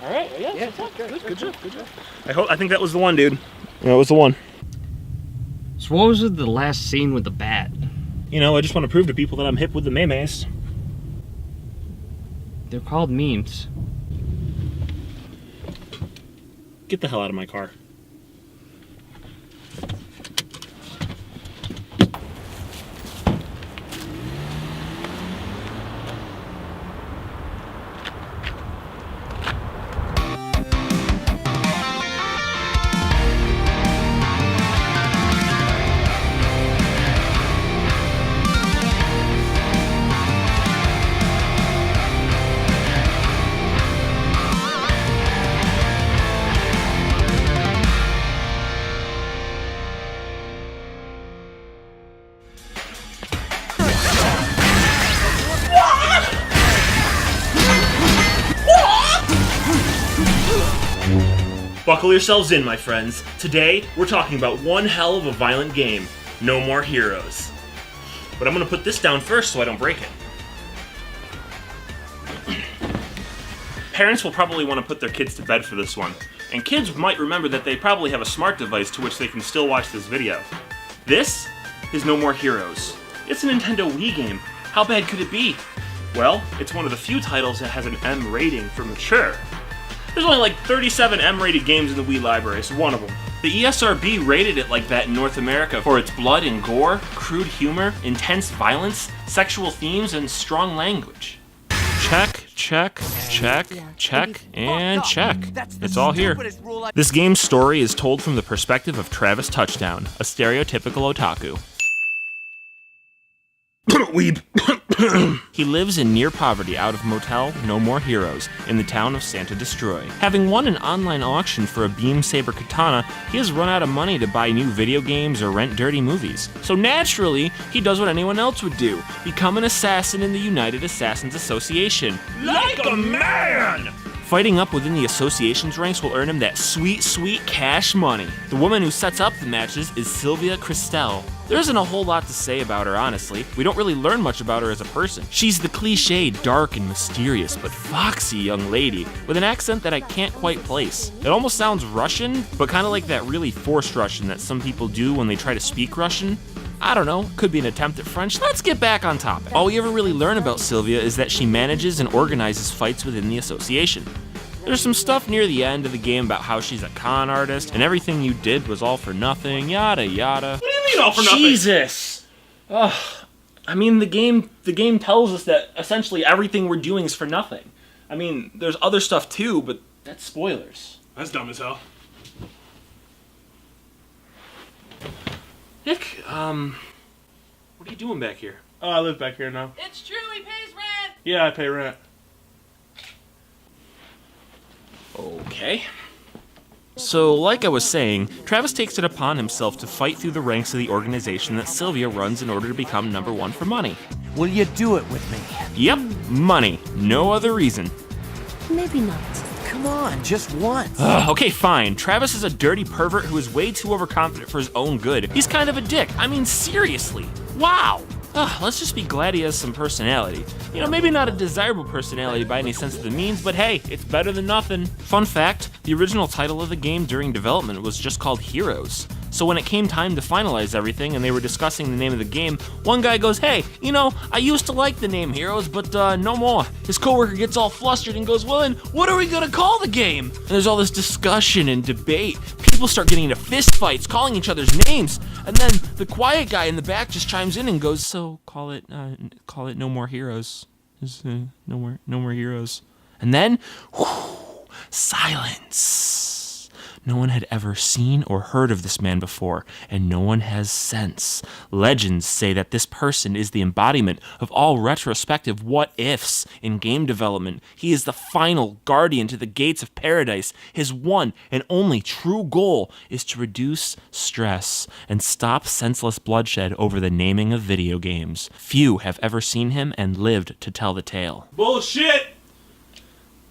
All right. Yeah, Good job. I think that was the one, dude. Yeah, it was the one. So what was with the last scene with the bat? You know, I just want to prove to people that I'm hip with the memes. They're called memes. Get the hell out of my car. Buckle yourselves in, my friends. Today, we're talking about one hell of a violent game, No More Heroes. But I'm gonna put this down first so I don't break it. Parents will probably want to put their kids to bed for this one, and kids might remember that they probably have a smart device to which they can still watch this video. This is No More Heroes. It's a Nintendo Wii game. How bad could it be? Well, it's one of the few titles that has an M rating for mature. There's only like 37 M-rated games in the Wii library, so one of them. The ESRB rated it like that in North America for its blood and gore, crude humor, intense violence, sexual themes, and strong language. Check, and check. It's all here. This game's story is told from the perspective of Travis Touchdown, a stereotypical otaku. Weeb. He lives in near poverty out of motel No More Heroes in the town of Santa Destroy. Having won an online auction for a beam saber katana, he has run out of money to buy new video games or rent dirty movies. So naturally, he does what anyone else would do, become an assassin in the United Assassins Association. Like a man! Fighting up within the association's ranks will earn him that sweet, sweet cash money. The woman who sets up the matches is Sylvia Christel. There isn't a whole lot to say about her, honestly. We don't really learn much about her as a person. She's the cliched, dark and mysterious, but foxy young lady with an accent that I can't quite place. It almost sounds Russian, but kind of like that really forced Russian that some people do when they try to speak Russian. I don't know, could be an attempt at French. Let's get back on topic. All we ever really learn about Sylvia is that she manages and organizes fights within the association. There's some stuff near the end of the game about how she's a con artist and everything you did was all for nothing, yada yada. What do you mean all for nothing? Jesus! Ugh. I mean, the game tells us that essentially everything we're doing is for nothing. I mean, there's other stuff too, but that's spoilers. That's dumb as hell. Nick, what are you doing back here? Oh, I live back here now. It's true, he pays rent! Yeah, I pay rent. Okay. So, like I was saying, Travis takes it upon himself to fight through the ranks of the organization that Sylvia runs in order to become #1 for money. Will you do it with me? Yep, money. No other reason. Maybe not. Come on, just once. Okay, fine. Travis is a dirty pervert who is way too overconfident for his own good. He's kind of a dick. I mean, seriously. Wow. Let's just be glad he has some personality. You know, maybe not a desirable personality by any sense of the means, but hey, it's better than nothing. Fun fact, the original title of the game during development was just called Heroes. So when it came time to finalize everything and they were discussing the name of the game, one guy goes, hey, you know, I used to like the name Heroes, but no more. His coworker gets all flustered and goes, well then, what are we gonna call the game? And there's all this discussion and debate. People start getting into fist fights, calling each other's names. And then the quiet guy in the back just chimes in and goes, so call it No More Heroes. No more heroes. And then, silence. No one had ever seen or heard of this man before, and no one has since. Legends say that this person is the embodiment of all retrospective what-ifs in game development. He is the final guardian to the gates of paradise. His one and only true goal is to reduce stress and stop senseless bloodshed over the naming of video games. Few have ever seen him and lived to tell the tale. Bullshit!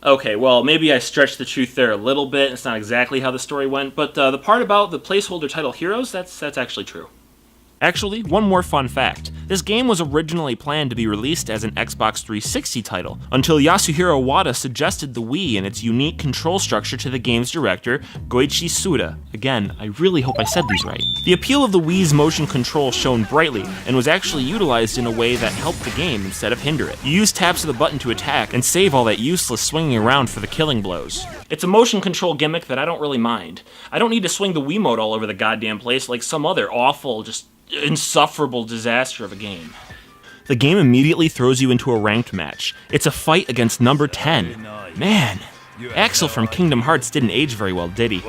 Okay, well, maybe I stretched the truth there a little bit. It's not exactly how the story went, but the part about the placeholder title Heroes, that's actually true. Actually, one more fun fact. This game was originally planned to be released as an Xbox 360 title, until Yasuhiro Wada suggested the Wii and its unique control structure to the game's director, Goichi Suda. Again, I really hope I said these right. The appeal of the Wii's motion control shone brightly, and was actually utilized in a way that helped the game instead of hinder it. You use taps of the button to attack, and save all that useless swinging around for the killing blows. It's a motion control gimmick that I don't really mind. I don't need to swing the Wiimote all over the goddamn place like some other awful, just insufferable disaster of a game. The game immediately throws you into a ranked match. It's a fight against number 10. Man, Axel from Kingdom Hearts didn't age very well, did he?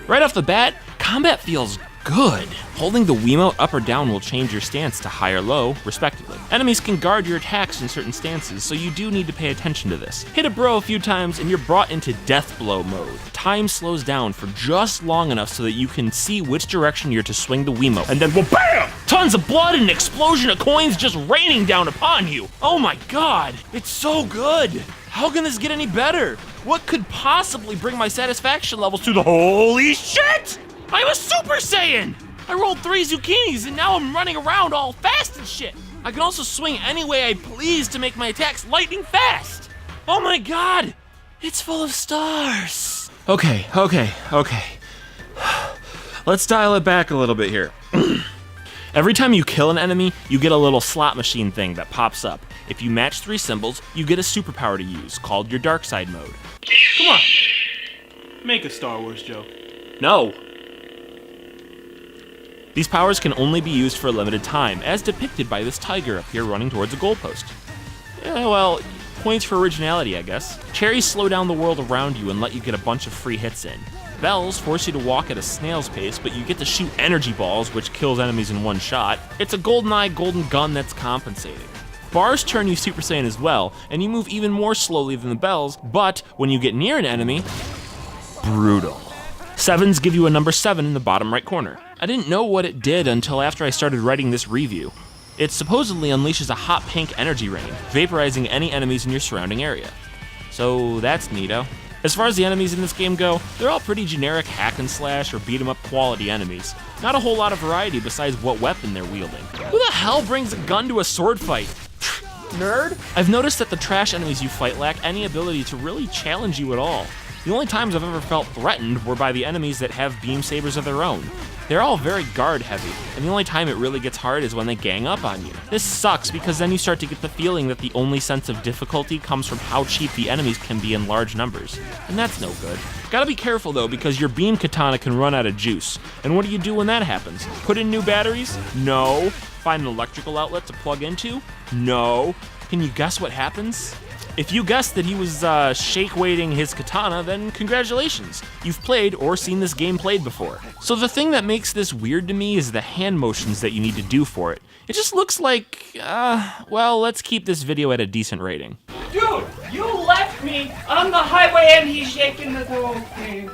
Right off the bat, combat feels good. Holding the Wiimote up or down will change your stance to high or low, respectively. Enemies can guard your attacks in certain stances, so you do need to pay attention to this. Hit a bro a few times and you're brought into death blow mode. Time slows down for just long enough so that you can see which direction you're to swing the Wiimote, and then well, BAM! Tons of blood and an explosion of coins just raining down upon you. Oh my god, it's so good. How can this get any better? What could possibly bring my satisfaction levels to the holy shit? I'm a Super Saiyan! I rolled 3 zucchinis and now I'm running around all fast and shit. I can also swing any way I please to make my attacks lightning fast. Oh my god, it's full of stars. Okay. Let's dial it back a little bit here. Every time you kill an enemy, you get a little slot machine thing that pops up. If you match 3 symbols, you get a superpower to use, called your dark side mode. Come on. Make a Star Wars joke. No. These powers can only be used for a limited time, as depicted by this tiger up here running towards a goalpost. Yeah, well, points for originality, I guess. Cherries slow down the world around you and let you get a bunch of free hits in. Bells force you to walk at a snail's pace, but you get to shoot energy balls, which kills enemies in one shot. It's a GoldenEye golden gun that's compensating. Bars turn you Super Saiyan as well, and you move even more slowly than the bells, but when you get near an enemy, brutal. Sevens give you a number 7 in the bottom right corner. I didn't know what it did until after I started writing this review. It supposedly unleashes a hot pink energy rain, vaporizing any enemies in your surrounding area. So that's neato. As far as the enemies in this game go, they're all pretty generic hack and slash or beat 'em up quality enemies. Not a whole lot of variety besides what weapon they're wielding. Who the hell brings a gun to a sword fight? Nerd? I've noticed that the trash enemies you fight lack any ability to really challenge you at all. The only times I've ever felt threatened were by the enemies that have beam sabers of their own. They're all very guard heavy, and the only time it really gets hard is when they gang up on you. This sucks because then you start to get the feeling that the only sense of difficulty comes from how cheap the enemies can be in large numbers, and that's no good. Gotta be careful though, because your beam katana can run out of juice, and what do you do when that happens? Put in new batteries? No. Find an electrical outlet to plug into? No. Can you guess what happens? If you guessed that he was shake-weighting his katana, then congratulations. You've played or seen this game played before. So the thing that makes this weird to me is the hand motions that you need to do for it. It just looks like, well, let's keep this video at a decent rating. Dude, you left me on the highway and he's shaking the whole thing.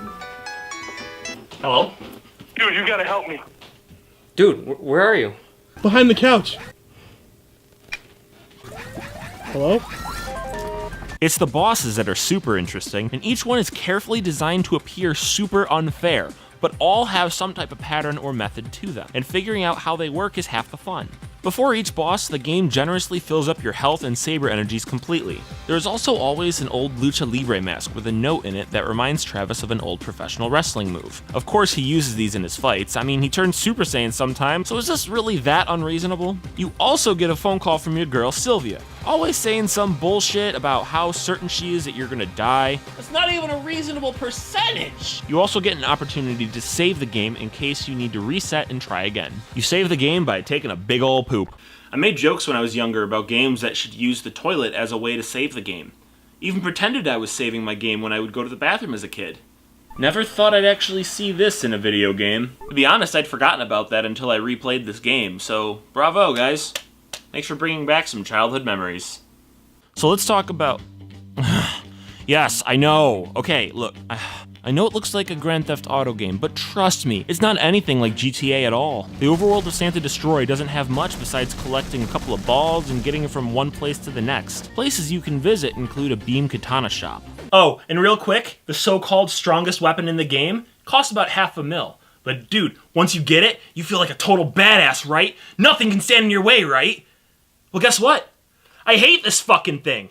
Hello? Dude, you gotta help me. Dude, where are you? Behind the couch. Hello? It's the bosses that are super interesting, and each one is carefully designed to appear super unfair, but all have some type of pattern or method to them, and figuring out how they work is half the fun. Before each boss, the game generously fills up your health and saber energies completely. There is also always an old Lucha Libre mask with a note in it that reminds Travis of an old professional wrestling move. Of course he uses these in his fights. I mean, he turns Super Saiyan sometimes, so is this really that unreasonable? You also get a phone call from your girl Sylvia, always saying some bullshit about how certain she is that you're gonna die. That's not even a reasonable percentage! You also get an opportunity to save the game in case you need to reset and try again. You save the game by taking a big ol' poop. I made jokes when I was younger about games that should use the toilet as a way to save the game. Even pretended I was saving my game when I would go to the bathroom as a kid. Never thought I'd actually see this in a video game. To be honest, I'd forgotten about that until I replayed this game, so bravo guys. Thanks for bringing back some childhood memories. So let's talk about... Yes, I know. Okay, look. I know it looks like a Grand Theft Auto game, but trust me, it's not anything like GTA at all. The overworld of Santa Destroy doesn't have much besides collecting a couple of balls and getting it from one place to the next. Places you can visit include a beam katana shop. Oh, and real quick, the so-called strongest weapon in the game costs about $500,000. But dude, once you get it, you feel like a total badass, right? Nothing can stand in your way, right? Well, guess what? I hate this fucking thing.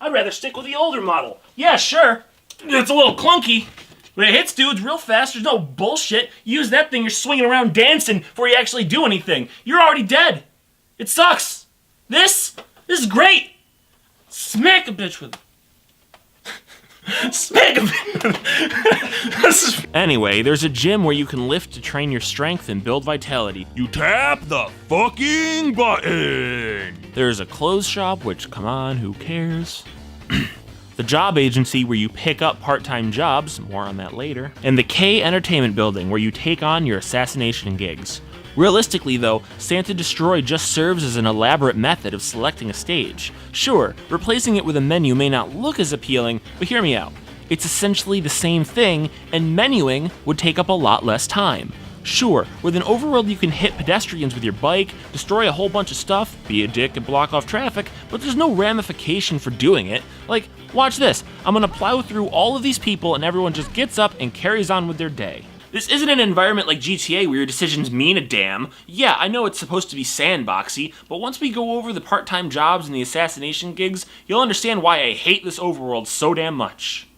I'd rather stick with the older model. Yeah, sure. It's a little clunky, but it hits dudes real fast. There's no bullshit. You use that thing, you're swinging around dancing before you actually do anything. You're already dead. It sucks. This is great. Smack a bitch with Smack a bitch. Anyway, there's a gym where you can lift to train your strength and build vitality. You tap the fucking button. There's a clothes shop, which, come on, who cares? The job agency where you pick up part-time jobs, more on that later. And the K Entertainment Building where you take on your assassination gigs. Realistically though, Santa Destroy just serves as an elaborate method of selecting a stage. Sure, replacing it with a menu may not look as appealing, but hear me out. It's essentially the same thing, and menuing would take up a lot less time. Sure, with an overworld you can hit pedestrians with your bike, destroy a whole bunch of stuff, be a dick and block off traffic, but there's no ramification for doing it. Like, watch this, I'm gonna plow through all of these people and everyone just gets up and carries on with their day. This isn't an environment like GTA where your decisions mean a damn. Yeah, I know it's supposed to be sandboxy, but once we go over the part-time jobs and the assassination gigs, you'll understand why I hate this overworld so damn much.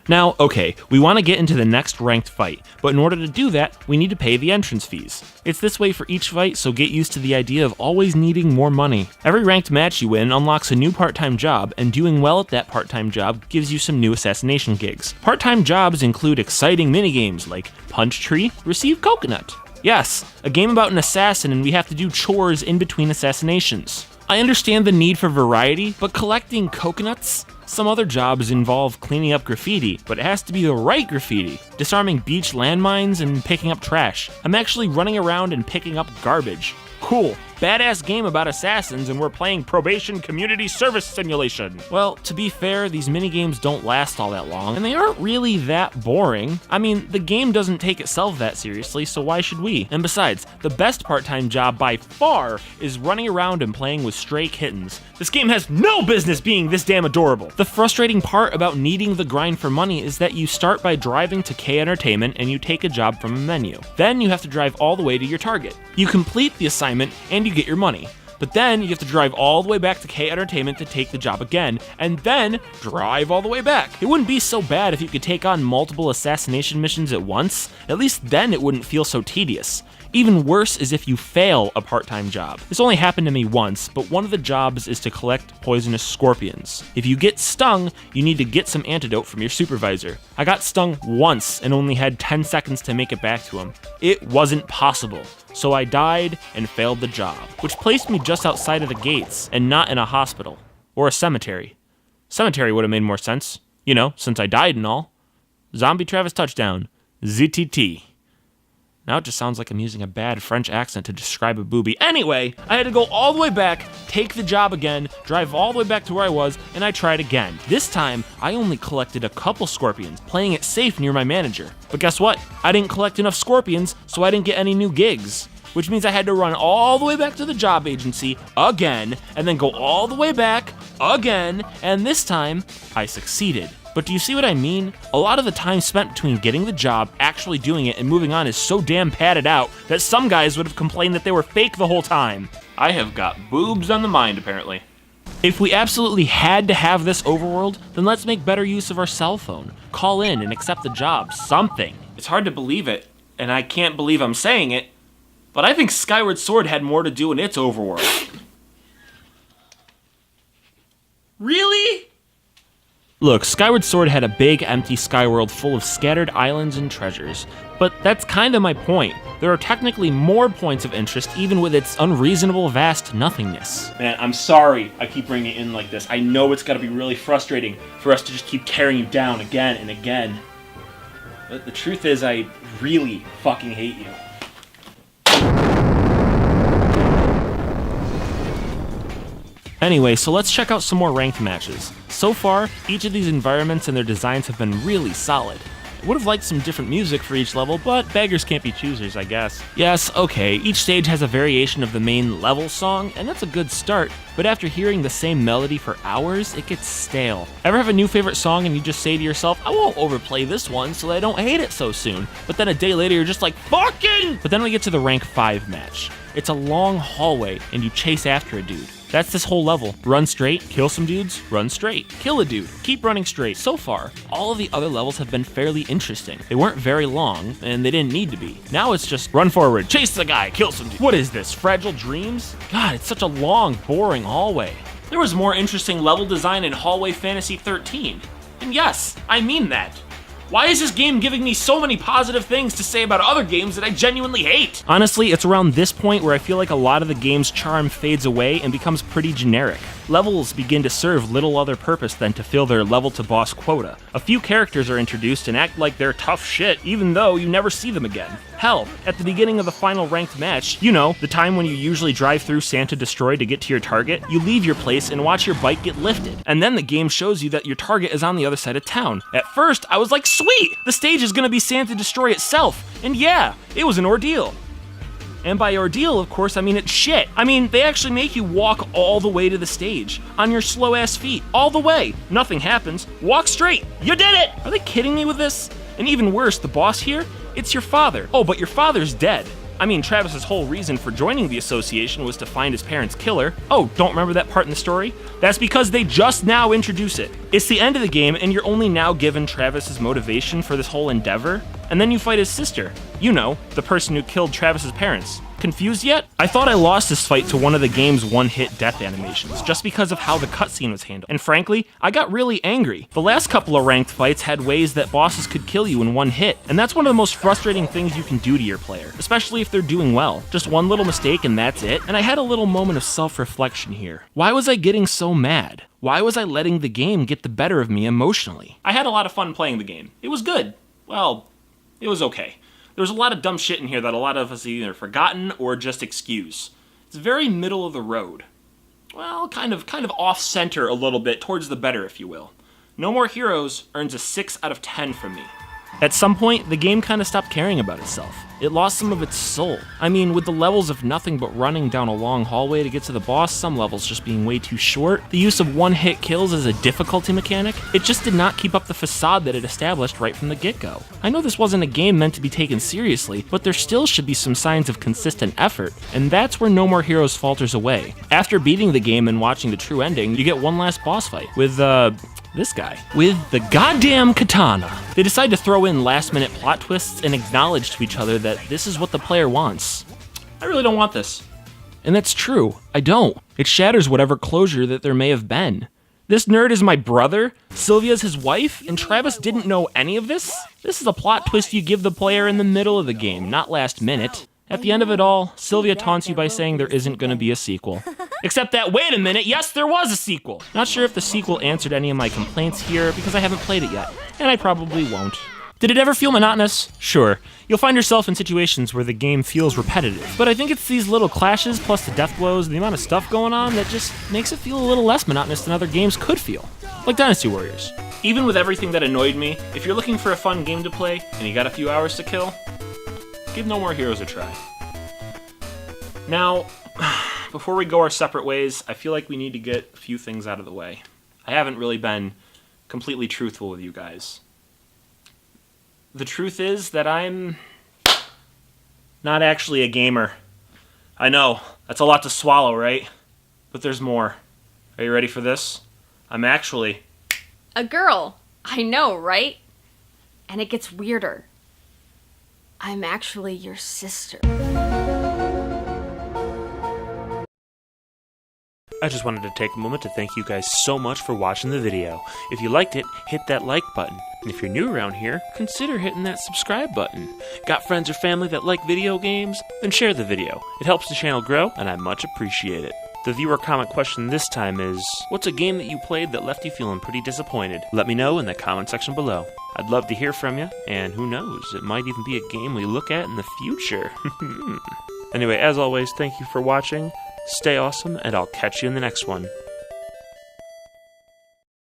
Now, okay, we want to get into the next ranked fight, but in order to do that, we need to pay the entrance fees. It's this way for each fight, so get used to the idea of always needing more money. Every ranked match you win unlocks a new part-time job, and doing well at that part-time job gives you some new assassination gigs. Part-time jobs include exciting minigames like Punch Tree, Receive Coconut. Yes, a game about an assassin and we have to do chores in between assassinations. I understand the need for variety, but collecting coconuts? Some other jobs involve cleaning up graffiti, but it has to be the right graffiti. Disarming beach landmines and picking up trash. I'm actually running around and picking up garbage. Cool. Badass game about assassins and we're playing probation community service simulation. Well, to be fair, these minigames don't last all that long, and they aren't really that boring. I mean, the game doesn't take itself that seriously, so why should we? And besides, the best part-time job by far is running around and playing with stray kittens. This game has no business being this damn adorable. The frustrating part about needing the grind for money is that you start by driving to K Entertainment and you take a job from a menu. Then you have to drive all the way to your target. You complete the assignment and you get your money. But then you have to drive all the way back to K Entertainment to take the job again, and then drive all the way back. It wouldn't be so bad if you could take on multiple assassination missions at once. At least then it wouldn't feel so tedious. Even worse is if you fail a part-time job. This only happened to me once, but one of the jobs is to collect poisonous scorpions. If you get stung, you need to get some antidote from your supervisor. I got stung once and only had 10 seconds to make it back to him. It wasn't possible. So I died and failed the job, which placed me just outside of the gates and not in a hospital or a cemetery. Cemetery would have made more sense, you know, since I died and all. Zombie Travis touchdown. ZTT. Now it just sounds like I'm using a bad French accent to describe a boobie. Anyway, I had to go all the way back, take the job again, drive all the way back to where I was, and I tried again. This time, I only collected a couple scorpions, playing it safe near my manager. But guess what? I didn't collect enough scorpions, so I didn't get any new gigs. Which means I had to run all the way back to the job agency again, and then go all the way back again, and this time, I succeeded. But do you see what I mean? A lot of the time spent between getting the job, actually doing it, and moving on is so damn padded out that some guys would have complained that they were fake the whole time. I have got boobs on the mind, apparently. If we absolutely had to have this overworld, then let's make better use of our cell phone. Call in and accept the job, something. It's hard to believe it, and I can't believe I'm saying it, but I think Skyward Sword had more to do in its overworld. Really? Look, Skyward Sword had a big, empty skyworld full of scattered islands and treasures, but that's kinda my point. There are technically more points of interest even with its unreasonable vast nothingness. Man, I'm sorry I keep bringing it in like this. I know it's gotta be really frustrating for us to just keep tearing you down again and again. But the truth is, I really fucking hate you. Anyway, so let's check out some more ranked matches. So far, each of these environments and their designs have been really solid. Would have liked some different music for each level, but beggars can't be choosers, I guess. Yes, okay, each stage has a variation of the main level song, and that's a good start, but after hearing the same melody for hours, it gets stale. Ever have a new favorite song and you just say to yourself, I won't overplay this one so that I don't hate it so soon, but then a day later you're just like, fucking! But then we get to the rank 5 match. It's a long hallway, and you chase after a dude. That's this whole level. Run straight, kill some dudes, run straight, kill a dude, keep running straight. So far, all of the other levels have been fairly interesting. They weren't very long, and they didn't need to be. Now it's just run forward, chase the guy, kill some dude. What is this, Fragile Dreams? God, it's such a long, boring hallway. There was more interesting level design in Hallway Fantasy 13. And yes, I mean that. Why is this game giving me so many positive things to say about other games that I genuinely hate? Honestly, it's around this point where I feel like a lot of the game's charm fades away and becomes pretty generic. Levels begin to serve little other purpose than to fill their level-to-boss quota. A few characters are introduced and act like they're tough shit, even though you never see them again. Hell, at the beginning of the final ranked match, you know, the time when you usually drive through Santa Destroy to get to your target, you leave your place and watch your bike get lifted. And then the game shows you that your target is on the other side of town. At first, I was like, sweet! The stage is gonna be Santa Destroy itself. And yeah, it was an ordeal. And by ordeal, of course, I mean it's shit. I mean, they actually make you walk all the way to the stage, on your slow-ass feet, all the way. Nothing happens. Walk straight. You did it! Are they kidding me with this? And even worse, the boss here, it's your father. Oh, but your father's dead. I mean, Travis's whole reason for joining the association was to find his parents' killer. Oh, don't remember that part in the story? That's because they just now introduce it. It's the end of the game, and you're only now given Travis's motivation for this whole endeavor, and then you fight his sister. You know, the person who killed Travis's parents. Confused yet? I thought I lost this fight to one of the game's one-hit death animations, just because of how the cutscene was handled. And frankly, I got really angry. The last couple of ranked fights had ways that bosses could kill you in one hit, and that's one of the most frustrating things you can do to your player, especially if they're doing well. Just one little mistake and that's it, and I had a little moment of self-reflection here. Why was I getting so mad? Why was I letting the game get the better of me emotionally? I had a lot of fun playing the game. It was good. Well, it was okay. There's a lot of dumb shit in here that a lot of us either forgotten or just excuse. It's very middle of the road. Well, kind of off-center a little bit, towards the better, if you will. No More Heroes earns a 6 out of 10 from me. At some point, the game kind of stopped caring about itself. It lost some of its soul. I mean, with the levels of nothing but running down a long hallway to get to the boss, some levels just being way too short, the use of one-hit kills as a difficulty mechanic, it just did not keep up the facade that it established right from the get-go. I know this wasn't a game meant to be taken seriously, but there still should be some signs of consistent effort, and that's where No More Heroes falters away. After beating the game and watching the true ending, you get one last boss fight with, this guy. With the goddamn katana. They decide to throw in last-minute plot twists and acknowledge to each other that this is what the player wants. I really don't want this. And that's true, I don't. It shatters whatever closure that there may have been. This nerd is my brother, Sylvia's his wife, and Travis didn't know any of this? This is a plot twist you give the player in the middle of the game, not last minute. At the end of it all, Sylvia taunts you by saying there isn't going to be a sequel. Except that, wait a minute, yes, there was a sequel! Not sure if the sequel answered any of my complaints here, because I haven't played it yet, and I probably won't. Did it ever feel monotonous? Sure. You'll find yourself in situations where the game feels repetitive, but I think it's these little clashes, plus the death blows, and the amount of stuff going on that just makes it feel a little less monotonous than other games could feel. Like Dynasty Warriors. Even with everything that annoyed me, if you're looking for a fun game to play, and you got a few hours to kill, give No More Heroes a try. Now, before we go our separate ways, I feel like we need to get a few things out of the way. I haven't really been completely truthful with you guys. The truth is that I'm not actually a gamer. I know, that's a lot to swallow, right? But there's more. Are you ready for this? I'm actually a girl. I know, right? And it gets weirder. I'm actually your sister. I just wanted to take a moment to thank you guys so much for watching the video. If you liked it, hit that like button. And if you're new around here, consider hitting that subscribe button. Got friends or family that like video games? Then share the video. It helps the channel grow, and I much appreciate it. The viewer comment question this time is, what's a game that you played that left you feeling pretty disappointed? Let me know in the comment section below. I'd love to hear from you, and who knows, it might even be a game we look at in the future. Anyway, as always, thank you for watching. Stay awesome, and I'll catch you in the next one.